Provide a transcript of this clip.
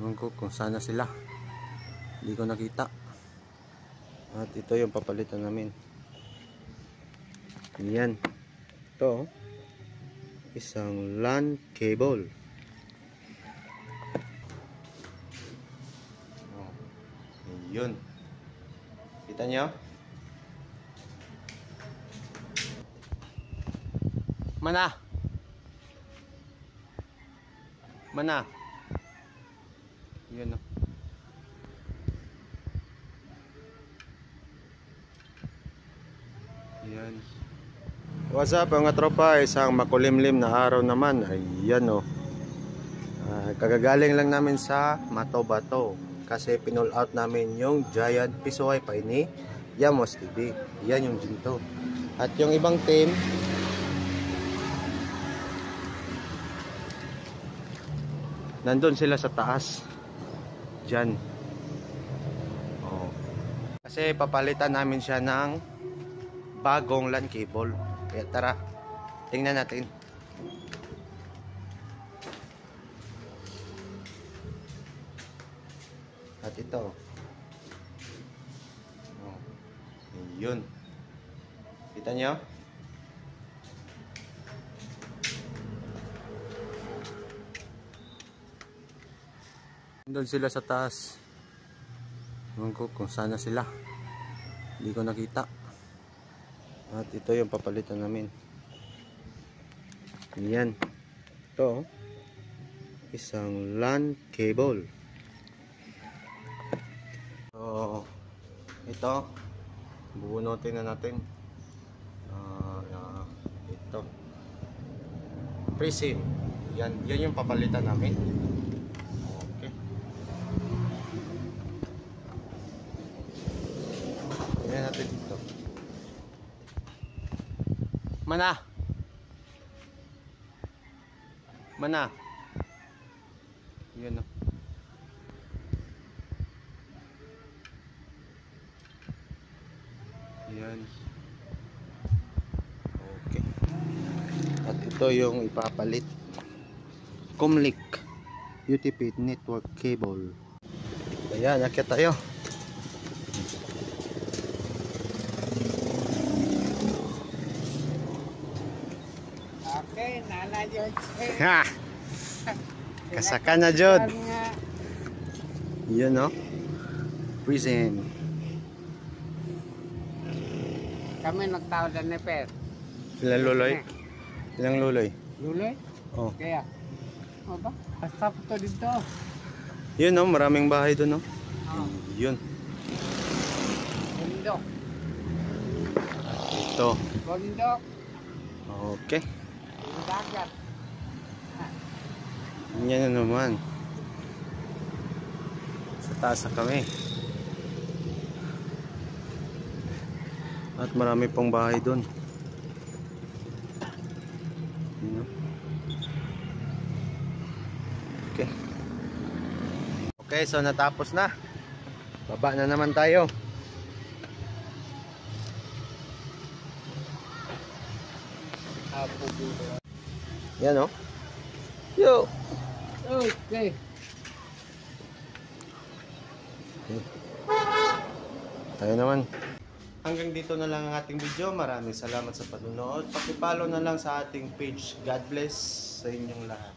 Ewan ko kung sana sila. Hindi ko nakita. At ito yung papalitan namin. Yan. Ito. Isang LAN cable. Oh. Yun. Kita nyo? Mana? Mana? Yun o. Yan. What's up mga tropa? Isang makulimlim na araw naman. Ayan o. Kagagaling lang namin sa Mato-Bato. Kasi pinull out namin yung giant piso wifi ni Yamos TV. Yan yung ginto. At yung ibang team, nandun sila sa taas. Diyan. Oh. Kasi papalitan namin siya ng bagong LAN cable. Kaya tara, tingnan natin. At ito. Oh. Yun. Kita nyo? Doon sila sa taas. Ewan ko kung sana sila. Hindi ko nakita. At ito yung papalitan namin. Yan. Ito. Isang LAN cable. So, ito. Bubunutin na natin. Ito. Prism. Yan yung papalitan namin. Tingnan natin dito. Mana? Mana? Yun o. Yan. Okay. At ito yung ipapalit. Comlink UTP network cable. Ayan, akit tayo. Ha! Kasaka na jud. Yun no? Prism. Kami nagtawag na per. Ilang luloy? Ilang luloy? Luloy? Oh. Kaya. O ba? Basta po to dito. Yun no, maraming bahay doon no? Oh. Yun. Bundok. Ito. Bundok. Okay. Dagat. Yan na naman. Sa taas na kami. At marami pong bahay doon. Okay. Okay, so natapos na. Baba na naman tayo. Yan o. Yo. Okay. Tayo naman. Hanggang dito na lang ang ating video. Maraming salamat sa panonood. Paki-follow na lang sa ating page. God bless sa inyong lahat.